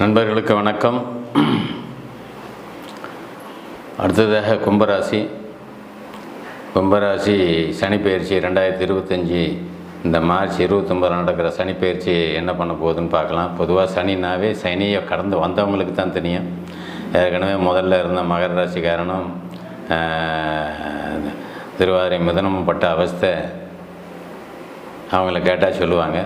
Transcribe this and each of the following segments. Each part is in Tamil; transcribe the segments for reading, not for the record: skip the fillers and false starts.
நண்பர்களுக்கு வணக்கம். அடுத்ததாக கும்பராசி சனிப்பெயர்ச்சி 2025 இந்த மார்ச் 29 நடக்கிற சனிப்பெயர்ச்சி என்ன பண்ண போகுதுன்னு பார்க்கலாம். பொதுவாக சனினாவே சனியை கடந்து வந்தவங்களுக்கு தான் தெரியும். ஏற்கனவே முதல்ல இருந்த மகர ராசிக்காரனும் திருவாதிரை மிதனமும் பட்ட அவஸ்தை அவங்கள கேட்டால் சொல்லுவாங்க.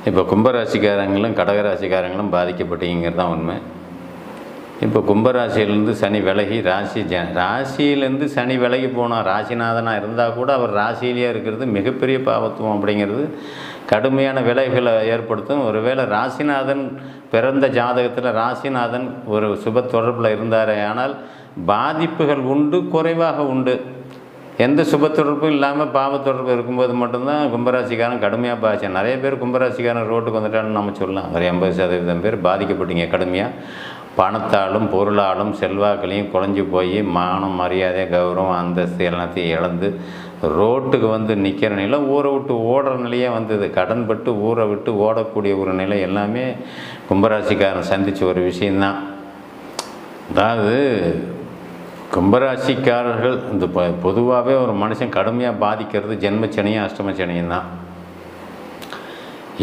இப்போ கும்பராசிக்காரங்களும் கடகராசிக்காரங்களும் பாதிக்கப்பட்டீங்கிறது தான் உண்மை. இப்போ கும்பராசியிலேருந்து சனி விலகி ராசியிலேருந்து சனி விலகி போனால் ராசிநாதனாக இருந்தால் கூட அவர் ராசியிலேயே இருக்கிறது மிகப்பெரிய பாவத்துவம் அப்படிங்கிறது கடுமையான விளைவுகளை ஏற்படுத்தும். ஒருவேளை ராசிநாதன் பிறந்த ஜாதகத்தில் ராசிநாதன் ஒரு சுப தொடர்பில் இருந்தாரே ஆனால் பாதிப்புகள் உண்டு, குறைவாக உண்டு. எந்த சுப தொடர்பும் இல்லாமல் பாவ தொடர்பு இருக்கும்போது மட்டும்தான் கும்பராசிக்காரன் கடுமையாக பாதிச்சேன். நிறைய பேர் கும்பராசிக்காரன் ரோட்டுக்கு வந்துட்டான்னு நம்ம சொல்லலாம். ஒரு 80% பேர் பாதிக்கப்பட்டீங்க கடுமையாக. பணத்தாலும் பொருளாலும் செல்வாக்களையும் குறைஞ்சி போய் மானம், மரியாதை, கௌரவம், அந்தஸ்து எல்லாத்தையும் இழந்து ரோட்டுக்கு வந்து நிற்கிற நிலை, ஊரை விட்டு ஓடுற நிலையே வந்தது. கடன் பட்டு ஊரை விட்டு ஓடக்கூடிய ஒரு நிலை எல்லாமே கும்பராசிக்காரன் சந்தித்த ஒரு விஷயந்தான். அதாவது கும்பராசிக்காரர்கள் இந்த பொதுவாகவே ஒரு மனுஷன் கடுமையாக பாதிக்கிறது ஜென்மச்சனியும் அஷ்டமச்சனியும் தான்.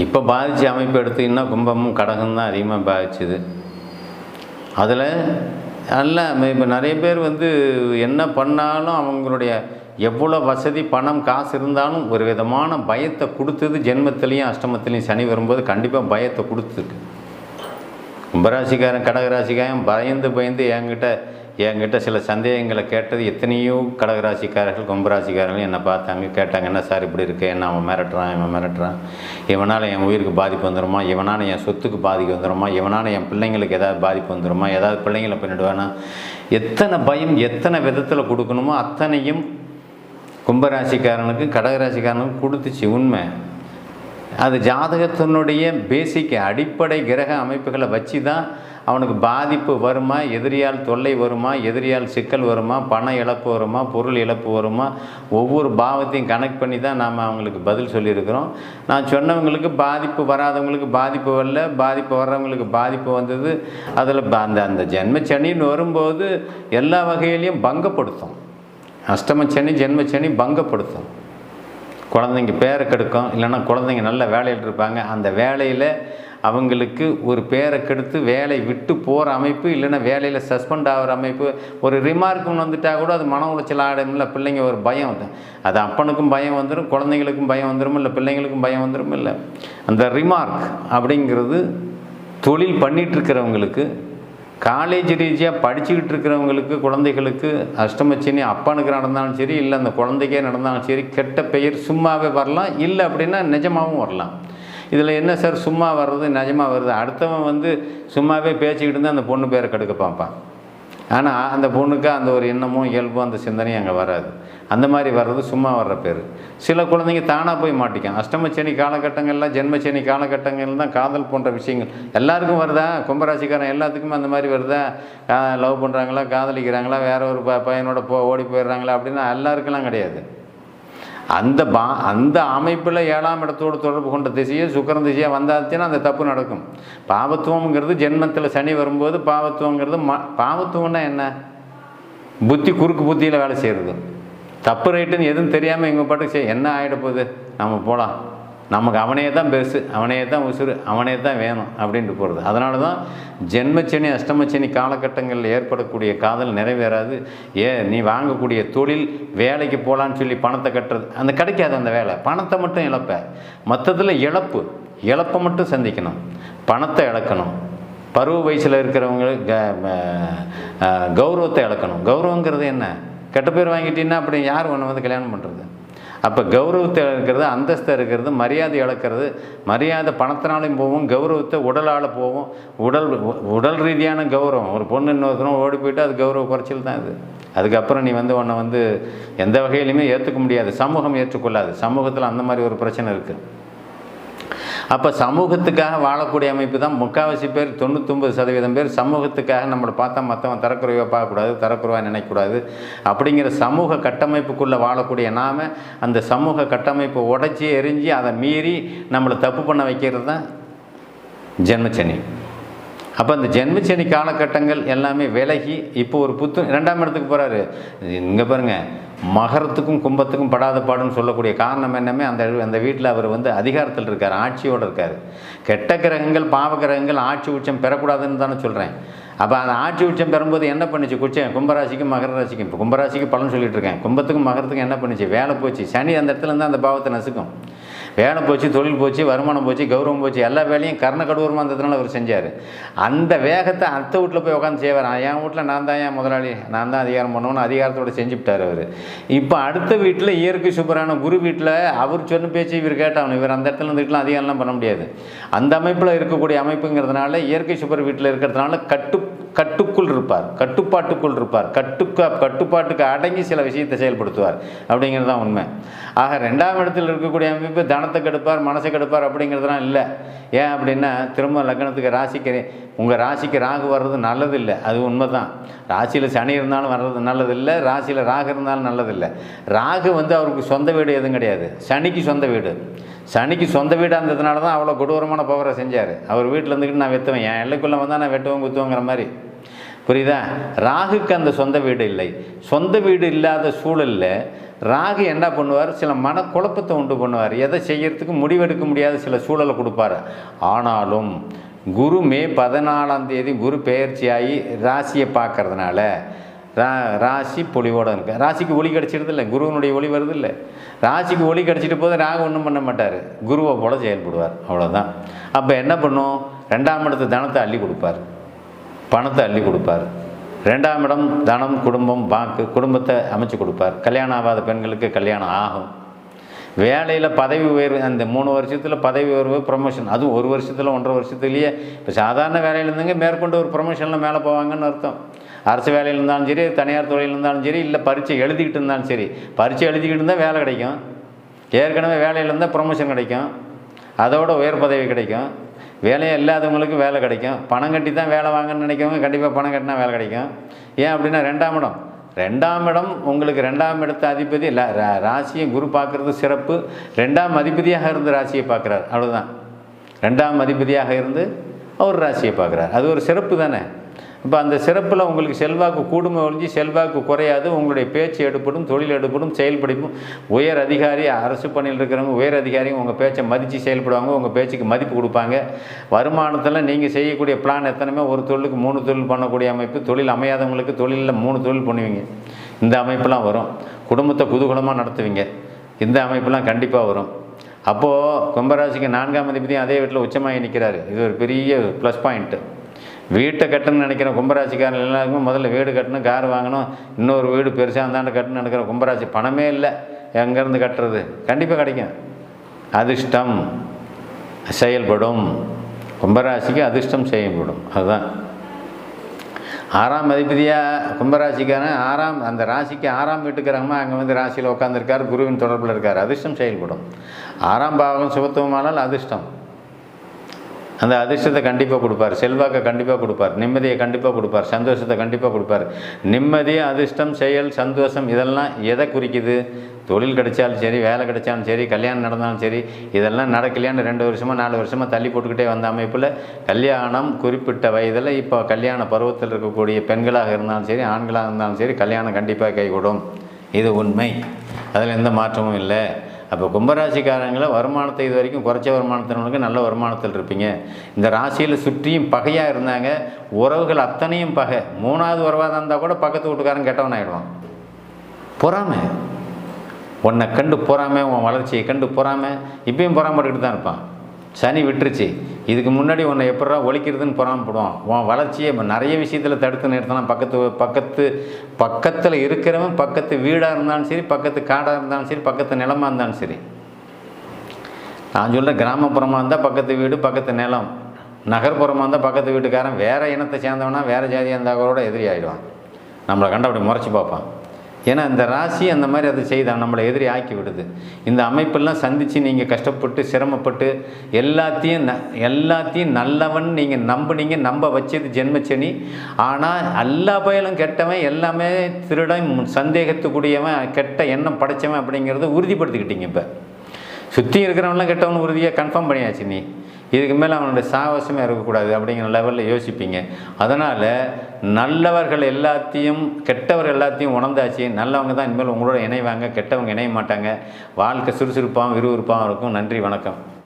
இப்போ பாதித்த அமைப்பு எடுத்திங்கன்னா கும்பமும் கடகம் தான் அதிகமாக பாதிச்சுது. அதில் நல்ல இப்போ நிறைய பேர் என்ன பண்ணாலும் அவங்களுடைய எவ்வளோ வசதி, பணம், காசு இருந்தாலும் ஒரு விதமான பயத்தை கொடுத்தது. ஜென்மத்திலையும் அஷ்டமத்திலையும் சனி வரும்போது கண்டிப்பாக பயத்தை கொடுத்துருக்கு. கும்பராசிக்காரன் கடகராசிக்காரன் பயந்து என்கிட்ட சில சந்தேகங்களை கேட்டது எத்தனையோ கடகராசிக்காரர்கள் கும்பராசிக்காரர்கள் என்னை பார்த்தாங்க, கேட்டாங்க, என்ன சார் இப்படி இருக்கு, என்ன அவன் மிரட்டுறான், இவனால் என் உயிருக்கு பாதிப்பு வந்துடுமா, இவனால் என் சொத்துக்கு பாதிப்பு வந்துடுமா, இவனால் என் பிள்ளைங்களுக்கு ஏதாவது பாதிப்பு வந்துடுமா, ஏதாவது பிள்ளைங்களை பண்ணிடுவானா, எத்தனை பயம் எத்தனை விதத்தில் கொடுக்கணுமோ அத்தனையும் கும்பராசிக்காரனுக்கு கடகராசிக்காரனுக்கு கொடுத்துச்சு. உண்மை அது ஜாதகத்தினுடைய பேசிக் அடிப்படை கிரக அமைப்புகளை வச்சு தான் அவனுக்கு பாதிப்பு வருமா, எதிரியால் தொல்லை வருமா, எதிரியால் சிக்கல் வருமா, பண இழப்பு வருமா, பொருள் இழப்பு வருமா, ஒவ்வொரு பாவத்தையும் கனெக்ட் பண்ணி தான் நாம் அவங்களுக்கு பதில் சொல்லியிருக்கிறோம். நான் சொன்னவங்களுக்கு பாதிப்பு வராதவங்களுக்கு பாதிப்பு வரல, பாதிப்பு வர்றவங்களுக்கு பாதிப்பு வந்தது. அதில் அந்த ஜென்மச்சனின்னு வரும்போது எல்லா வகையிலையும் பங்கப்படுத்தும். அஷ்டமச்சனி ஜென்மச்சனி பங்கப்படுத்தும். குழந்தைங்க பேரை கெடுக்கும், இல்லைன்னா குழந்தைங்க நல்ல வேலையில் இருப்பாங்க, அந்த வேலையில் அவங்களுக்கு ஒரு பேரை கெடுத்து வேலை விட்டு போகிற அமைப்பு, இல்லைன்னா வேலையில் சஸ்பெண்ட் ஆகிற அமைப்பு. ஒரு ரிமார்க்குன்னு வந்துட்டால் கூட அது மன உளைச்சல் ஆகிடும்ல. பிள்ளைங்க ஒரு பயம், அது அப்பனுக்கும் பயம் வந்துடும், குழந்தைங்களுக்கும் பயம் வந்துடும், இல்லை பிள்ளைங்களுக்கும் பயம் வந்துடும். இல்லை அந்த ரிமார்க் அப்படிங்கிறது தொழில் பண்ணிகிட்ருக்கிறவங்களுக்கு, காலேஜ் ரீதியாக படிச்சுக்கிட்டு இருக்கிறவங்களுக்கு, குழந்தைகளுக்கு அஷ்டமச்சனி அப்பனுக்கு நடந்தாலும் சரி, இல்லை அந்த குழந்தைக்கே நடந்தாலும் சரி, கெட்ட பெயர் சும்மாவே வரலாம், இல்லை அப்படின்னா நிஜமாகவும் வரலாம். இதில் என்ன சார் சும்மா வர்றது நிஜமாக வருது? அடுத்தவன் சும்மாவே பேசிக்கிட்டு இருந்தால் அந்த பொண்ணு பேரை கெடுக்க பார்ப்பான். ஆனால் அந்த பொண்ணுக்கு அந்த ஒரு எண்ணமும் இயல்பும் அந்த சிந்தனையும் அங்கே வராது. அந்த மாதிரி வர்றது சும்மா வர்ற பேர். சில குழந்தைங்க தானாக போய் மாட்டிக்கும். அஷ்டமச்சனி காலகட்டங்களில், ஜென்மச்சனி காலகட்டங்கள் தான் காதல் போன்ற விஷயங்கள் எல்லாருக்கும் வருதா? கும்பராசிக்காரன் எல்லாத்துக்குமே அந்த மாதிரி வருதா? லவ் பண்ணுறாங்களா, காதலிக்கிறாங்களா, வேற ஒரு பையனோட ஓடி போயிடுறாங்களா அப்படின்னா எல்லாருக்கெல்லாம் கிடையாது. அந்த அமைப்பில் 7ஆம் இடத்தோடு தொடர்பு கொண்ட திசையை சுக்கிரன் திசையாக வந்தாச்சுன்னா அந்த தப்பு நடக்கும். பாவத்துவங்கிறது ஜென்மத்தில் சனி வரும்போது பாவத்துவங்கிறது பாவத்துவம்னா என்ன? புத்தி குறுக்கு புத்தியில் வேலை செய்கிறது. தப்பு ரைட்டுன்னு எதுவும் தெரியாமல் எங்கள் பாட்டுக்கு என்ன ஆகிட போகுது, நம்ம போகலாம், நமக்கு அவனே தான் பெருசு, அவனே தான் உசுறு, அவனே தான் வேணும் அப்படின்ட்டு போகிறது. அதனால தான் ஜென்மச்சனி அஷ்டமச்சனி காலகட்டங்களில் ஏற்படக்கூடிய காதல் நிறைவேறாது. நீ வாங்கக்கூடிய தொழில், வேலைக்கு போகலான்னு சொல்லி பணத்தை கட்டுறது, அந்த கிடைக்காது. அந்த வேலை பணத்தை மட்டும் இழப்ப, மற்றதில் இழப்பை மட்டும் சந்திக்கணும், பணத்தை இழக்கணும். பருவ வயசில் இருக்கிறவங்க கௌரவத்தை இழக்கணும். கௌரவங்கிறது என்ன? கெட்ட பேர் வாங்கிட்டீங்கன்னா அப்படி யார் ஒன்று கல்யாணம் பண்ணுறது? அப்போ கௌரவத்தை இழக்கிறது, அந்தஸ்தை இருக்கிறது, மரியாதை இழக்கிறது. மரியாதை பணத்தினாலையும் போகும், கௌரவத்தை உடலால் போகும். உடல் ரீதியான கௌரவம். ஒரு பொண்ணு இன்னொருத்தரும் ஓடி போயிட்டு அது கௌரவ குறைச்சல் தான் இது. அதுக்கப்புறம் நீ உன்னை எந்த வகையிலையுமே ஏற்றுக்க முடியாது, சமூகம் ஏற்றுக்கொள்ளாது. சமூகத்தில் அந்த மாதிரி ஒரு பிரச்சனை இருக்குது. அப்போ சமூகத்துக்காக வாழக்கூடிய அமைப்பு தான் முக்கால்வாசி பேர், 99% பேர் சமூகத்துக்காக. நம்மளை பார்த்தா மற்றவன் தரக்குறைவாக பார்க்கக்கூடாது, தரக்குறைவாக நினைக்கக்கூடாது அப்படிங்கிற சமூக கட்டமைப்புக்குள்ளே வாழக்கூடிய நாம் அந்த சமூக கட்டமைப்பை உடைச்சி எரிஞ்சு அதை மீறி நம்மளை தப்பு பண்ண வைக்கிறது தான் ஜென்மச்சனி. அப்போ அந்த ஜென்மச்சனி காலகட்டங்கள் எல்லாமே விலகி இப்போ ஒரு 2ஆம் இடத்துக்கு போகிறாரு. இங்கே பாருங்கள், மகரத்துக்கும் கும்பத்துக்கும் படாத பாடுன்னு சொல்லக்கூடிய காரணம் என்னமே, அந்த வீட்டில் அவர் அதிகாரத்தில் இருக்கார், ஆட்சியோடு இருக்கார். கெட்ட கிரகங்கள், பாவ கிரகங்கள் ஆட்சி உச்சம் பெறக்கூடாதுன்னு தானே சொல்கிறேன். அப்போ அந்த ஆட்சி உச்சம் பெறும்போது என்ன பண்ணிச்சு? கும்பராசிக்கும் மகர ராசிக்கும், இப்போ கும்பராசிக்கு பலன் சொல்லிட்டு இருக்கேன், கும்பத்துக்கும் மகரத்துக்கும் என்ன பண்ணிச்சு? வேலை போச்சு. சனி அந்த இடத்துல இருந்து அந்த பாவத்தை நசுக்கும். வேலை போச்சு, தொழில் போச்சு, வருமானம் போச்சு, கௌரவம் போச்சு, எல்லா வேலையும் கர்ண கடூரமாக இருந்ததுனால அவர் செஞ்சார். அந்த வேகத்தை அடுத்த வீட்டில் போய் உட்காந்து செய்வார். என் வீட்டில் நான் தான் என் முதலாளி, நான் தான் அதிகாரம் பண்ணணும்னு அதிகாரத்தோடு செஞ்சுவிட்டார் அவர். இப்போ அடுத்த வீட்டில் இயற்கை சூப்பரான குரு வீட்டில் அவர் சொன்ன பேச்சு இவர் கேட்டாகணும். இவர் அந்த இடத்துல இருந்துட்டுலாம் அதிகாரம்லாம் பண்ண முடியாது. அந்த அமைப்பில் இருக்கக்கூடிய அமைப்புங்கிறதுனால, இயற்கை சூப்பர் வீட்டில் இருக்கிறதுனால கட்டுக்குள் இருப்பார், கட்டுப்பாட்டுக்குள் இருப்பார், கட்டுப்பாட்டுக்கு அடங்கி சில விஷயத்தை செயல்படுத்துவார் அப்படிங்கிறது தான் உண்மை. ஆக 2ஆம் இடத்தில் இருக்கக்கூடிய அமைப்பு தனத்தை கெடுப்பார், மனசை கெடுப்பார் அப்படிங்கிறதுலாம் இல்லை. ஏன் அப்படின்னா, திரும்ப லக்னத்துக்கு உங்கள் ராசிக்கு ராகு வர்றது நல்லது இல்லை, அது உண்மை தான். ராசியில் சனி இருந்தாலும் வர்றது நல்லதில்லை, ராசியில் ராகு இருந்தாலும் நல்லதில்லை. ராகு அவருக்கு சொந்த வீடு எதுவும் கிடையாது, சனிக்கு சொந்த வீடு. சனிக்கு சொந்த வீடாக இருந்ததுனால தான் அவ்வளோ கொடூரமான பவரை செஞ்சார். அவர் வீட்டில் இருந்துக்கிட்டு நான் வெட்டுவேன், என் எல்லைக்குள்ளே வந்தால் நான் வெட்டுவேன் குத்துவேங்கிற மாதிரி, புரியுதா? ராகுக்கு அந்த சொந்த வீடு இல்லை. சொந்த வீடு இல்லாத சூழலில் ராகு என்ன பண்ணுவார்? சில மனக்குழப்பத்தை உண்டு பண்ணுவார், எதை செய்யறதுக்கு முடிவெடுக்க முடியாத சில சூழலை கொடுப்பார். ஆனாலும் குரு மே 14ஆம் தேதி குரு பெயர்ச்சியாகி ராசியை பார்க்கறதுனால ராசி பொலிவோடு இருக்கு. ராசிக்கு ஒளி கிடச்சிடுது இல்லை, குருவனுடைய ஒளி வருது இல்லை. ராசிக்கு ஒளி கிடச்சிட்டு போது ராகு ஒன்றும் பண்ண மாட்டார், குருவை போல செயல்படுவார், அவ்வளோதான். அப்போ என்ன பண்ணும்? 2ஆம் இடத்து தனத்தை அள்ளி கொடுப்பார், பணத்தை அள்ளி கொடுப்பார். 2ஆம் இடம் தனம், குடும்பம், வாக்கு, குடும்பத்தை அமைச்சு கொடுப்பார். கல்யாணம் ஆகாத பெண்களுக்கு கல்யாணம் ஆகும். வேலையில் பதவி உயர்வு, அந்த 3 வருஷத்தில் பதவி உயர்வு, ப்ரொமோஷன், அதுவும் 1 வருஷத்தில் 1.5 வருஷத்துலேயே. இப்போ சாதாரண வேலையில் இருந்துங்க மேற்கொண்டு ஒரு ப்ரொமோஷனில் மேலே போவாங்கன்னு அர்த்தம். அரசு வேலையில் இருந்தாலும் சரி, தனியார் தொழில் இருந்தாலும் சரி, இல்லை பரீட்சை எழுதிக்கிட்டு இருந்தாலும் சரி. பரீட்சை எழுதிக்கிட்டு இருந்தால் வேலை கிடைக்கும், ஏற்கனவே வேலையில் இருந்தால் ப்ரொமோஷன் கிடைக்கும், அதோட உயர் பதவி கிடைக்கும். வேலையே இல்லாதவங்களுக்கு வேலை கிடைக்கும். பணம் கட்டி தான் வேலை வாங்கன்னு நினைக்கிறவங்க கண்டிப்பாக பணம் கட்டினா வேலை கிடைக்கும். ஏன் அப்படின்னா 2ஆம் இடம் உங்களுக்கு 2ஆம் இடத்து அதிபதி இல்லை, ராசியை குரு பார்க்குறது சிறப்பு. 2ஆம் அதிபதியாக இருந்து ராசியை பார்க்குறார், அவ்வளோதான். 2ஆம் அதிபதியாக இருந்து அவர் ராசியை பார்க்குறார், அது ஒரு சிறப்பு தானே. இப்போ அந்த சிறப்பில் உங்களுக்கு செல்வாக்கு கூடுமை ஒழிஞ்சு செல்வாக்கு குறையாது. உங்களுடைய பேச்சு எடுப்படும், தொழில் எடுப்படும், செயல்படும். உயர் அதிகாரி, அரசு பணியில் இருக்கிறவங்க உயர் அதிகாரியும் உங்கள் பேச்சை மதித்து செயல்படுவாங்க, உங்கள் பேச்சுக்கு மதிப்பு கொடுப்பாங்க. வருமானத்தில் நீங்கள் செய்யக்கூடிய பிளான் எத்தனையுமே ஒரு தொழிலுக்கு 3 தொழில் பண்ணக்கூடிய அமைப்பு. தொழில் அமையாதவங்களுக்கு தொழிலில் 3 தொழில் பண்ணுவீங்க, இந்த அமைப்பெல்லாம் வரும். குடும்பத்தை குதூகலமாக நடத்துவீங்க, இந்த அமைப்பெல்லாம் கண்டிப்பாக வரும். அப்போது கும்பராசிக்கு 4ஆம் அதிபதியும் அதே வீட்டில் உச்சமாகி நிற்கிறாரு. இது ஒரு பெரிய ப்ளஸ் பாயிண்ட்டு. வீட்டை கட்டணும்னு நினைக்கிறேன் கும்பராசிக்காரன் எல்லாருக்குமே முதல்ல வீடு கட்டணும், கார் வாங்கணும், இன்னொரு வீடு பெருசாக இருந்தாண்டு கட்டணும்னு நினைக்கிற கும்பராசி. பணமே இல்லை, எங்கேருந்து கட்டுறது? கண்டிப்பாக கிடைக்கும். அதிர்ஷ்டம் செயல்படும், கும்பராசிக்கு அதிர்ஷ்டம் செயல்படும். அதுதான் 6ஆம் அதிபதியாக கும்பராசிக்காரன் அந்த ராசிக்கு 6ஆம் வீட்டுக்காரங்கம்மா அங்கே ராசியில் உட்காந்துருக்கார், குருவின் தொடர்பில் இருக்கார், அதிர்ஷ்டம் செயல்படும். 6ஆம் பாவகம் சுபத்துவமானால் அதிர்ஷ்டம், அந்த அதிர்ஷ்டத்தை கண்டிப்பாக கொடுப்பார், செல்வாக்கை கண்டிப்பாக கொடுப்பார், நிம்மதியை கண்டிப்பாக கொடுப்பார், சந்தோஷத்தை கண்டிப்பாக கொடுப்பார். நிம்மதி, அதிர்ஷ்டம், செயல், சந்தோஷம் இதெல்லாம் எதை குறிக்குது? தொழில் கிடைச்சாலும் சரி, வேலை கிடைச்சாலும் சரி, கல்யாணம் நடந்தாலும் சரி, இதெல்லாம் நடக்கலையான்னு 2 வருஷமாக 4 வருஷமாக தள்ளி போட்டுக்கிட்டே வந்த அமைப்பில் கல்யாணம் குறிப்பிட்ட வயதில் இப்போ கல்யாண பருவத்தில் இருக்கக்கூடிய பெண்களாக இருந்தாலும் சரி, ஆண்களாக இருந்தாலும் சரி, கல்யாணம் கண்டிப்பாக கைகூடும். இது உண்மை, அதில் எந்த மாற்றமும் இல்லை. அப்போ கும்பராசிக்காரங்களை வருமானத்தை இது வரைக்கும் குறைச்ச வருமானத்தினவங்களுக்கு நல்ல வருமானத்தில் இருப்பீங்க. இந்த ராசியில் சுற்றியும் பகையாக இருந்தாங்க, உறவுகள் அத்தனையும் பகை. 3ஆவது உறவாக இருந்தால் கூட பக்கத்து வீட்டுக்காரன் கெட்டவன் ஆகிடுவான். பொறாமை, உன்னை கண்டு பொறாமை, உன் வளர்ச்சியை கண்டு பொறாமை. இப்பயும் பொறாமப்பட்டுக்கிட்டு தான் இருப்பான். சனி விட்டுருச்சு, இதுக்கு முன்னாடி உன்னை எப்படா ஒழிக்கிறதுன்னு பொறாமப்படுவான். உன் வளர்ச்சியை நிறைய விஷயத்தில் தடுத்து நிறுத்தலாம். பக்கத்தில் இருக்கிறவன் பக்கத்து வீடாக இருந்தாலும் சரி, பக்கத்து காடாக இருந்தாலும் சரி, பக்கத்து நிலமாக இருந்தாலும் சரி. நான் சொல்கிற கிராமப்புறமாக இருந்தால் பக்கத்து வீடு, பக்கத்து நிலம். நகர்ப்புறமாக இருந்தால் பக்கத்து வீட்டுக்காரன் வேறு இனத்தை சேர்ந்தவனா, வேறு ஜாதியாக இருந்தால் எதிரி ஆகிடுவான். நம்மளை கண்டு அப்படி முறைச்சி பார்ப்பான். ஏன்னா இந்த ராசி அந்த மாதிரி அதை செய்தான், நம்மளை எதிரி ஆக்கி விடுது. இந்த அமைப்பெல்லாம் சந்தித்து நீங்கள் கஷ்டப்பட்டு சிரமப்பட்டு எல்லாத்தையும் நல்லவன் நீங்கள் நம்புனீங்க, நம்ப வச்சது ஜென்மச்சனி. ஆனால் எல்லா பயலும் கெட்டவன், எல்லாமே திருடன், சந்தேகத்துக்குரியவன், கெட்ட எண்ணம் படைச்சவன் அப்படிங்கிறத உறுதிப்படுத்திக்கிட்டீங்க. இப்போ சுற்றி இருக்கிறவன்லாம் கெட்டவன் உறுதியாக கன்ஃபார்ம் பண்ணியாச்சு. நீ இதுக்கு மேலே அவனுடைய சாவசமே இருக்கக்கூடாது அப்படிங்கிற லெவலில் யோசிப்பீங்க. அதனால் நல்லவர்கள் எல்லாத்தையும் கெட்டவர்கள் எல்லாத்தையும் உணர்ந்தாச்சு. நல்லவங்க தான் இனிமேல் உங்களோட இணைவாங்க, கெட்டவங்க இணைய மாட்டாங்க. வாழ்க்கை சுறுசுறுப்பாகவும் விறுவிறுப்பாகவும் இருக்கும். நன்றி, வணக்கம்.